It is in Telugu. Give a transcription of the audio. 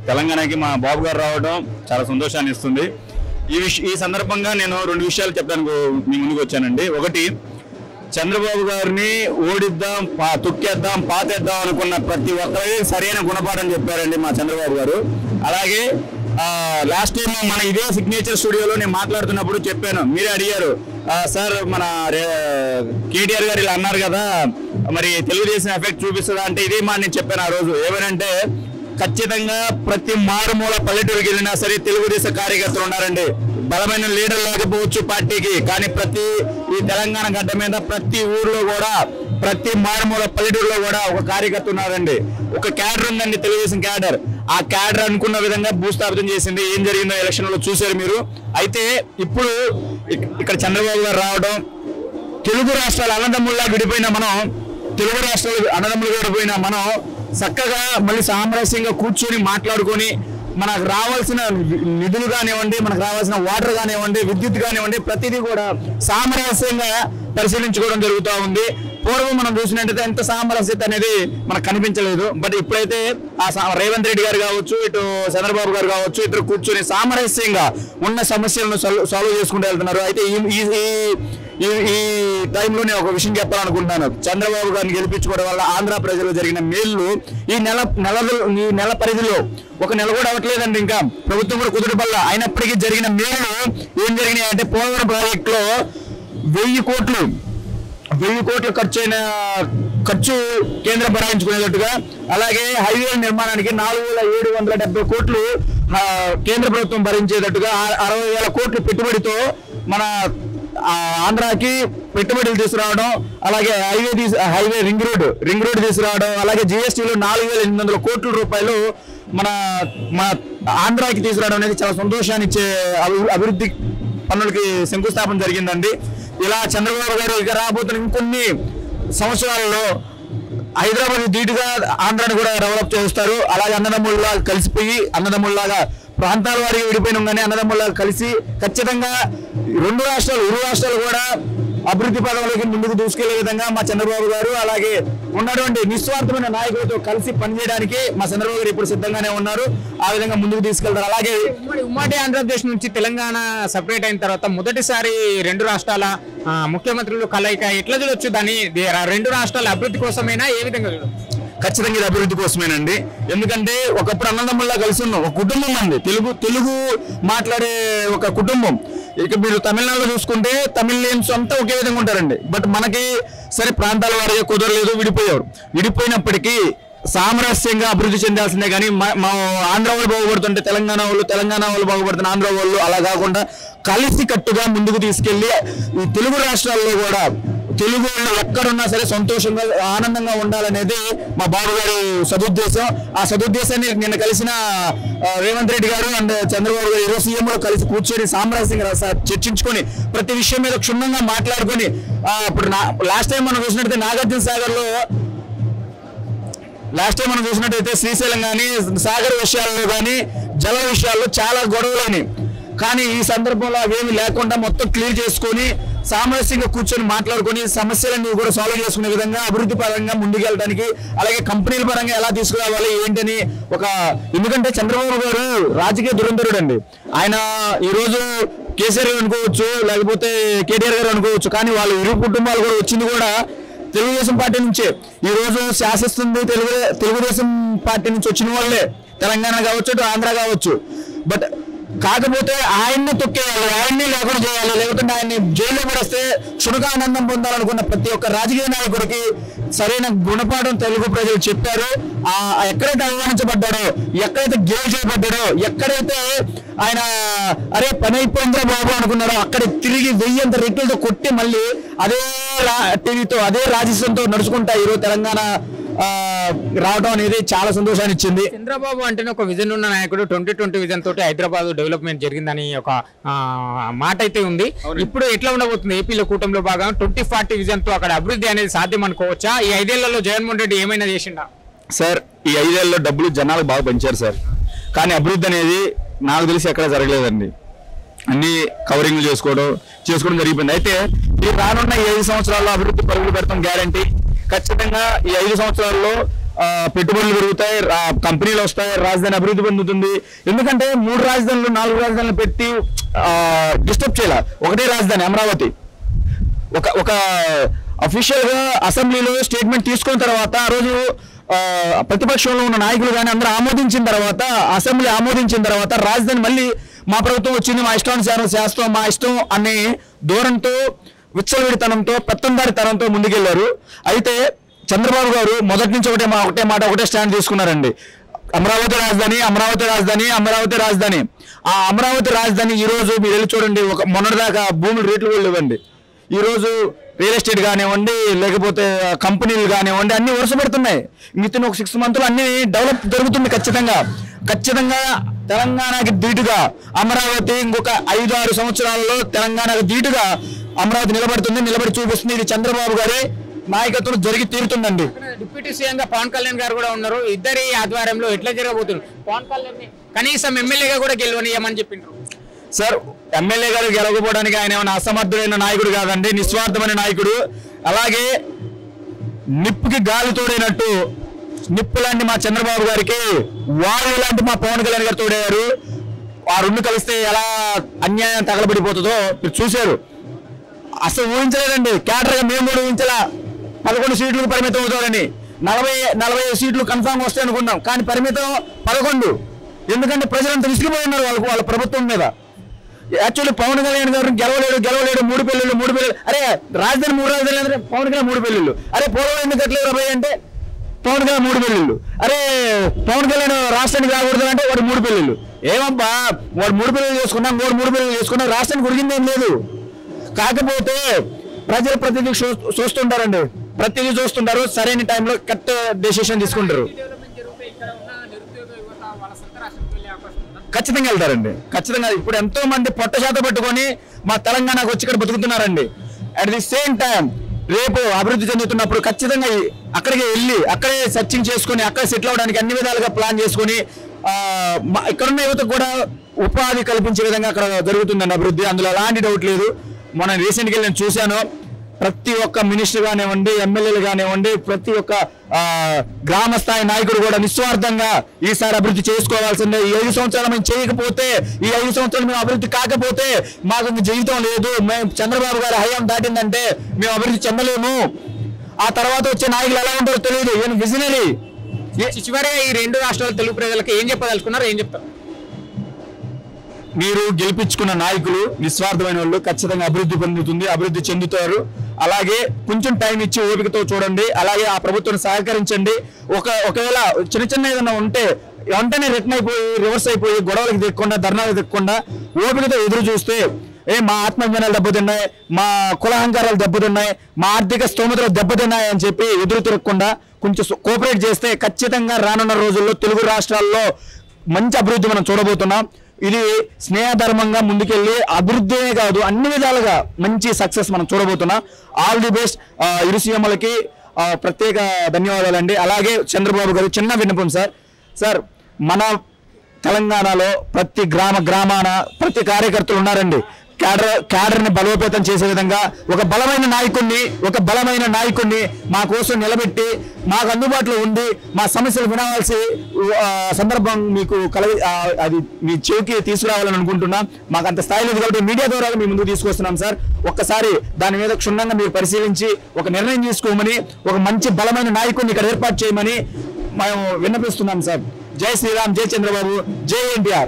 తెలంగాణకి మా బాబు గారు రావడం చాలా సంతోషాన్ని ఇస్తుంది. ఈ సందర్భంగా నేను 2 విషయాలు చెప్పడానికి మీ ముందుకు వచ్చానండి. ఒకటి, చంద్రబాబు గారిని ఓడిద్దాం, తొక్కేద్దాం, పాతేద్దాం అనుకున్న ప్రతి ఒక్కరికి సరైన గుణపాఠం చెప్పారండి మా చంద్రబాబు గారు. అలాగే లాస్ట్ టైం మన ఇదే సిగ్నేచర్ స్టూడియోలో నేను మాట్లాడుతున్నప్పుడు చెప్పాను, మీరే అడిగారు సార్ మన కేటీఆర్ గారు ఇలా అన్నారు కదా, మరి తెలుగుదేశం ఎఫెక్ట్ చూపిస్తుందా అంటే ఇదే మాట నేను చెప్పాను ఆ రోజు. ఏమనంటే ఖచ్చితంగా ప్రతి మారుమూల పల్లెటూరుకి వెళ్ళినా సరే తెలుగుదేశం కార్యకర్తలు ఉన్నారండి. బలమైన లీడర్ లేకపోవచ్చు పార్టీకి, కానీ ఈ తెలంగాణ గడ్డ మీద ప్రతి ఊర్లో కూడా, ప్రతి మారుమూల పల్లెటూరులో కూడా ఒక కార్యకర్త ఉన్నారండి. ఒక క్యాడర్ ఉందండి, తెలుగుదేశం క్యాడర్. ఆ క్యాడర్ అనుకున్న విధంగా భూస్థాపితం చేసింది. ఏం జరిగిందో ఎలక్షన్ లో చూశారు మీరు. అయితే ఇప్పుడు ఇక్కడ చంద్రబాబు గారు రావడం, తెలుగు రాష్ట్రాలు అన్నదమ్ముల్లా విడిపోయిన మనం చక్కగా మళ్ళీ సామరస్యంగా కూర్చొని మాట్లాడుకొని మనకు రావాల్సిన నిధులు కానివ్వండి, మనకు రావాల్సిన వాటర్ కానివ్వండి, విద్యుత్ కానివ్వండి, ప్రతిదీ కూడా సామరస్యంగా పరిశీలించుకోవడం జరుగుతూ ఉంది. పూర్వం మనం చూసినట్టయితే ఎంత సామరస్యత అనేది మనకు కనిపించలేదు. బట్ ఇప్పుడైతే రేవంత్ రెడ్డి గారు కావచ్చు, ఇటు చంద్రబాబు గారు కావచ్చు, ఇద్దరు కూర్చొని సామరస్యంగా ఉన్న సమస్యలను సాల్వ్ చేసుకుంటూ వెళ్తున్నారు. అయితే ఈ టైంలో నేను ఒక విషయం చెప్పాలనుకుంటున్నాను. చంద్రబాబు గారిని గెలిపించుకోవడం వల్ల ఆంధ్ర ప్రజలు జరిగిన మేలు ఈ నెల పరిధిలో 1 నెల కూడా అవ్వట్లేదండి, ఇంకా ప్రభుత్వం కూడా కుదురుపల్ల అయినప్పటికీ జరిగిన మేలు ఏం జరిగినాయి అంటే, పోలవరం ప్రాజెక్ట్ లో 1000 కోట్లు ఖర్చు కేంద్రం భరాయించుకునేటట్టుగా, అలాగే హైవే నిర్మాణానికి 4770 కోట్లు కేంద్ర ప్రభుత్వం భరించేటట్టుగా 60,000 కోట్లు పెట్టుబడితో మన ఆంధ్రాకి పెట్టుబడులు తీసుకురావడం, అలాగే హైవే రింగ్ రోడ్ తీసుకురావడం, అలాగే GSTలో 4,800 కోట్ల రూపాయలు మన ఆంధ్రాకి తీసుకురావడం అనేది చాలా సంతోషాన్ని ఇచ్చే అభివృద్ధి పనులకి శంకుస్థాపన జరిగిందండి. ఇలా చంద్రబాబు గారు ఇక రాబోతున్న ఇంకొన్ని సంవత్సరాలలో హైదరాబాద్ ధీటుగా ఆంధ్రాని కూడా డెవలప్ చేస్తారు. అలాగే అన్నదమ్ముల్లా కలిసిపోయి, అన్నదమ్ముల్లాగా ప్రాంతాల వారికి విడిపోయిన కానీ అన్నదమ్ముల్లాగా కలిసి ఖచ్చితంగా ఇరు రాష్ట్రాలు కూడా అభివృద్ధి పదవులకి ముందుకు దూసుకెళ్లే విధంగా మా చంద్రబాబు గారు, అలాగే ఉన్నటువంటి నిస్వార్థమైన నాయకులతో కలిసి పనిచేయడానికి మా చంద్రబాబు గారు ఇప్పుడు సిద్ధంగానే ఉన్నారు. ఆ విధంగా ముందుకు తీసుకెళ్తారు. అలాగే ఉమ్మడి ఆంధ్రప్రదేశ్ నుంచి తెలంగాణ సపరేట్ అయిన తర్వాత మొదటిసారి 2 రాష్ట్రాల ముఖ్యమంత్రులు కలయిక ఎట్లా చూడొచ్చు? దాన్ని 2 రాష్ట్రాల అభివృద్ధి కోసమైనా ఏ విధంగా చూడొచ్చు? ఖచ్చితంగా ఇది అభివృద్ధి కోసమేనండి. ఎందుకంటే ఒకప్పుడు అన్నదమ్ముల్లా కలిసి ఉన్నాం, ఒక కుటుంబం అండి, తెలుగు మాట్లాడే ఒక కుటుంబం. ఇక మీరు తమిళనాడులో చూసుకుంటే తమిళియన్స్ అంతా ఒకే విధంగా ఉంటారండి. బట్ మనకి సరే ప్రాంతాల వారిగా కుదరలేదు, విడిపోయినప్పటికీ సామరస్యంగా అభివృద్ధి చెందాల్సిందే. కానీ మా ఆంధ్ర వాళ్ళు బాగుపడుతుంటే తెలంగాణ వాళ్ళు బాగుపడుతున్న ఆంధ్ర వాళ్ళు అలా కాకుండా కలిసి కట్టుగా ముందుకు తీసుకెళ్లి ఈ తెలుగు రాష్ట్రాల్లో కూడా తెలుగు వాళ్ళు ఎక్కడున్నా సరే సంతోషంగా ఆనందంగా ఉండాలనేది మా బాబు గారి సదుద్దేశం. ఆ సదుద్దేశాన్ని నిన్న కలిసిన రేవంత్ రెడ్డి గారు అండ్ చంద్రబాబు గారు ఈరోజు సీఎంలో కలిసి కూర్చొని సామరస్యంగా చర్చించుకొని ప్రతి విషయం మీద క్షుణ్ణంగా మాట్లాడుకొని, ఇప్పుడు లాస్ట్ టైం మనం చూసినట్టయితే శ్రీశైలం కానీ సాగర్ విషయాల్లో కానీ జల విషయాల్లో చాలా గొడవలని, కానీ ఈ సందర్భంలో అవేమి లేకుండా మొత్తం క్లియర్ చేసుకొని సామరస్యంగా కూర్చొని మాట్లాడుకొని సమస్యలన్నీ కూడా సాల్వ్ చేసుకునే విధంగా అభివృద్ధి పరంగా ముందుకెళ్ళడానికి, అలాగే కంపెనీల పరంగా ఎలా తీసుకురావాలి ఏంటని ఎందుకంటే చంద్రబాబు గారు రాజకీయ దురంధరుడు అండి. ఆయన ఈరోజు కేసీఆర్ గారు అనుకోవచ్చు, లేకపోతే కేటీఆర్ గారు అనుకోవచ్చు, కానీ వాళ్ళు ఇరు కుటుంబాలు కూడా వచ్చింది కూడా తెలుగుదేశం పార్టీ నుంచే. ఈ రోజు శాసిస్తుంది తెలుగుదేశం పార్టీ నుంచి వచ్చిన వాళ్ళే, తెలంగాణ కావచ్చు, ఆంధ్ర కావచ్చు. బట్ కాకపోతే ఆయన్ని తొక్కేయాలి, ఆయన్ని లేకుండా చేయాలి, లేకపోతే ఆయన్ని జైల్లో పడేస్తే క్షుణకానందం పొందాలనుకున్న ప్రతి ఒక్క రాజకీయ నాయకుడికి సరైన గుణపాఠం తెలుగు ప్రజలు చెప్పారు. ఎక్కడైతే అవమానించబడ్డాడో, ఎక్కడైతే గేలు చేయబడ్డాడో, ఎక్కడైతే ఆయన అరే పని అయిపోయిందిరా బాబు అనుకున్నాడో అక్కడ తిరిగి 1000 రెట్లతో కొట్టి మళ్ళీ అదే టీవీతో అదే రాజస్వంతో నడుచుకుంటా ఈరోజు తెలంగాణ రావడం అనేది చాలా సంతోషాన్ని ఇచ్చింది. చంద్రబాబు అంటేనే ఒక విజన్ ఉన్న నాయకుడు. 2020 విజన్ తోటి హైదరాబాద్ డెవలప్మెంట్ జరిగిందని ఒక మాట అయితే ఉంది. ఇప్పుడు ఎట్లా ఉండబోతుంది ఏపీలో కూటమిలో భాగంగా 2040 విజన్ తో అక్కడ అభివృద్ధి అనేది సాధ్యం అనుకోవచ్చా? ఈ 5 ఏళ్లలో జగన్మోహన్ రెడ్డి ఏమైనా చేసిండా? సార్ ఈ 5 ఏళ్లలో డబ్బులు జనాలకు బాగా పెంచారు సార్, కానీ అభివృద్ధి అనేది నాకు తెలిసి ఎక్కడ జరగలేదండి. అన్ని కవరింగ్ చేసుకోవడం జరిగిపోయింది. అయితే ఈ రానున్న 5 సంవత్సరాల్లో అభివృద్ధి పరుగులు పెడతాం గ్యారంటీ. ఖచ్చితంగా ఈ 5 సంవత్సరాల్లో పెట్టుబడులు పెరుగుతాయి, కంపెనీలు వస్తాయి, రాజధాని అభివృద్ధి పొందుతుంది. ఎందుకంటే 3 రాజధానులు 4 రాజధానులు పెట్టి డిస్టర్బ్ చేయాలి. ఒకటే రాజధాని అమరావతి. ఒక అఫీషియల్ గా అసెంబ్లీలో స్టేట్మెంట్ తీసుకున్న తర్వాత ఆ రోజు ప్రతిపక్షంలో ఉన్న నాయకులు కానీ అందరూ ఆమోదించిన తర్వాత, అసెంబ్లీ ఆమోదించిన తర్వాత రాజధాని మళ్ళీ మా ప్రభుత్వం వచ్చింది, మా ఇష్టానుసారం చేస్తాం, మా ఇష్టం అనే ధోరణితో, విచ్చలవిడితనంతో, పెత్తందారితనంతో ముందుకెళ్లారు. అయితే చంద్రబాబు గారు మొదటి నుంచి ఒకటే స్టాండ్ తీసుకున్నారండి. అమరావతి రాజధాని, అమరావతి రాజధాని, అమరావతి రాజధాని. ఆ అమరావతి రాజధాని ఈ రోజు మీరు వెళ్ళి చూడండి, మొన్నటిదాకా భూముల రేట్లు కూడా లేవండి. ఈ రోజు రియల్ ఎస్టేట్ కానివ్వండి, లేకపోతే కంపెనీలు కానివ్వండి, అన్ని వరుసపడుతున్నాయి. మిగతా ఒక 6 months అన్ని డెవలప్ జరుగుతుంది. ఖచ్చితంగా తెలంగాణకి ధీటుగా అమరావతి ఇంకొక 5-6 సంవత్సరాలలో తెలంగాణకు ధీటుగా అమరావతి నిలబడి చూపిస్తుంది. ఇది చంద్రబాబు గారి నాయకత్వం జరిగి తీరుతుందండి. డిప్యూటీ సీఎం గా పవన్ కళ్యాణ్ గారు కూడా ఉన్నారు. ఇద్దరి ఆధ్వర్యంలో ఎట్లా జరగబోతుంది? పవన్ కళ్యాణ్ కనీసం ఎమ్మెల్యేగా కూడా గెలవనియమని చెప్పిండ్రు సార్. ఎమ్మెల్యే గారు గెలవకపోవడానికి ఆయన ఏమైనా అసమర్థుడైన నాయకుడు కాదండి, నిస్వార్థమైన నాయకుడు. అలాగే నిప్పుకి గాలి తోడైనట్టు నిప్పు లాంటి మా చంద్రబాబు గారికి వాయువు లాంటి మా పవన్ కళ్యాణ్ గారు తోడయ్యారు. ఆ రెండు కలిస్తే ఎలా అన్యాయం తగలబడిపోతుందో మీరు చూశారు. అసలు ఊహించలేదండి. క్యాడర్గా మేము కూడా ఊహించలా 11 సీట్లకు పరిమితం అవుతారని. 40 సీట్లు కన్ఫామ్ వస్తాయి అనుకున్నాం, కానీ పరిమితం 11. ఎందుకంటే ప్రజలంతా విసిగిపోయి ఉన్నారు వాళ్ళ ప్రభుత్వం మీద. యాక్చువల్లీ పవన్ కళ్యాణ్ గారు గెలవలేడు 3 పెళ్ళిళ్ళు. అరే రాజధాని 3 రాజధానులు అంటే పవన్ కళ్యాణ్ 3 పెళ్ళిళ్ళు. అరే పోలవరం ఎందుకు కట్టలేదు రాబోయే అంటే పవన్ కళ్యాణ్ 3 పెళ్ళిళ్ళు. అరే పవన్ కళ్యాణ్ రాష్ట్రానికి రాకూడదు అంటే వాడు 3 పెళ్ళిళ్ళు. ఏమబ్బా వాడు 3 పెళ్ళిళ్ళు చేసుకున్నాం, 3 పెళ్ళిళ్ళు చేసుకున్నాం, రాష్ట్రానికి ఉడిగిందేం లేదు. కాకపోతే ప్రజలు ప్రతిదీ చూస్తుంటారండి, ప్రతిదీ చూస్తుంటారు, సరైన టైంలో కరెక్ట్ డెసిషన్ తీసుకుంటారు. ఖచ్చితంగా వెళ్తారండి, ఖచ్చితంగా. ఇప్పుడు ఎంతో మంది పొట్ట శాతం పట్టుకొని మా తెలంగాణకు వచ్చి ఇక్కడ బతుకుతున్నారండి. అట్ ది సేమ్ టైం రేపు అభివృద్ధి చెందుతున్నప్పుడు ఖచ్చితంగా అక్కడికి వెళ్ళి అక్కడే సర్చింగ్ చేసుకొని అక్కడ సెటిల్ అవడానికి అన్ని విధాలుగా ప్లాన్ చేసుకొని ఇక్కడున్న యువతకు కూడా ఉపాధి కల్పించే విధంగా అక్కడ జరుగుతుందండి అభివృద్ధి. అందులో ఎలాంటి డౌట్ లేదు. మనం రీసెంట్గా నేను చూశాను, ప్రతి ఒక్క మినిస్టర్ కానివ్వండి, ఎమ్మెల్యేలు కానివ్వండి, ప్రతి ఒక్క గ్రామ స్థాయి నాయకుడు కూడా నిస్వార్థంగా ఈసారి అభివృద్ధి చేసుకోవాల్సిందే. ఈ 5 సంవత్సరాలు మేము చేయకపోతే, ఈ 5 సంవత్సరాలు మేము అభివృద్ధి కాకపోతే మాకు జీవితం లేదు. మేము చంద్రబాబు గారి హయాం దాటిందంటే మేము అభివృద్ధి చెందలేము. ఆ తర్వాత వచ్చే నాయకులు ఎలా ఉంటారో తెలియదు. ఈయన విజనరీ. చివరిగా ఈ 2 రాష్ట్రాల తెలుగు ప్రజలకు ఏం చెప్పదలుచుకున్నారు, ఏం చెప్తారు? మీరు గెలిపించుకున్న నాయకులు నిస్వార్థమైన వాళ్ళు, ఖచ్చితంగా అభివృద్ధి పొందుతుంది, అభివృద్ధి చెందుతారు. అలాగే కొంచెం టైం ఇచ్చి ఓపికతో చూడండి. అలాగే ఆ ప్రభుత్వాన్ని సహకరించండి. ఒకవేళ చిన్న ఏదైనా ఉంటే వెంటనే రివర్స్ అయిపోయి గొడవలకు దిక్కకుండా, ధర్నాలకు దిక్కకుండా ఓపికతో ఎదురు చూస్తే మా ఆత్మజ్ఞానాలు దెబ్బతిన్నాయి, మా కులహంకారాలు దెబ్బతిన్నాయి, మా ఆర్థిక స్తోమతలు దెబ్బతిన్నాయి అని చెప్పి ఎదురు తిరగకుండా కొంచెం కోఆపరేట్ చేస్తే ఖచ్చితంగా రానున్న రోజుల్లో తెలుగు రాష్ట్రాల్లో మంచి అభివృద్ధి మనం చూడబోతున్నాం. ఇది స్నేహధర్మంగా ముందుకెళ్ళి అభివృద్ధే కాదు అన్ని విధాలుగా మంచి సక్సెస్ మనం చూడబోతున్నాం. All the best. ఇరు సీఎంలకి ప్రత్యేక ధన్యవాదాలండి. అలాగే చంద్రబాబు గారు చిన్న విన్నపం సార్, మన తెలంగాణలో ప్రతి గ్రామాన ప్రతి కార్యకర్తలు ఉన్నారండి. క్యాడర్ని బలోపేతం చేసే విధంగా ఒక బలమైన నాయకుడిని మా కోసం నిలబెట్టి మాకు అందుబాటులో ఉండి మా సమస్యలు వినవలసి సందర్భం మీకు అది మీ చెవికి తీసుకురావాలని అనుకుంటున్నాం. మాకు అంత స్థాయి లేదు కాబట్టి మీడియా ద్వారా మీ ముందుకు తీసుకొస్తున్నాం సార్. ఒక్కసారి దాని మీద క్షుణ్ణంగా మీరు పరిశీలించి ఒక నిర్ణయం తీసుకోమని, ఒక మంచి బలమైన నాయకుడిని ఇక్కడ ఏర్పాటు చేయమని మేము విన్నపిస్తున్నాం సార్. జై శ్రీరామ్, జై చంద్రబాబు, జై ఎన్టీఆర్.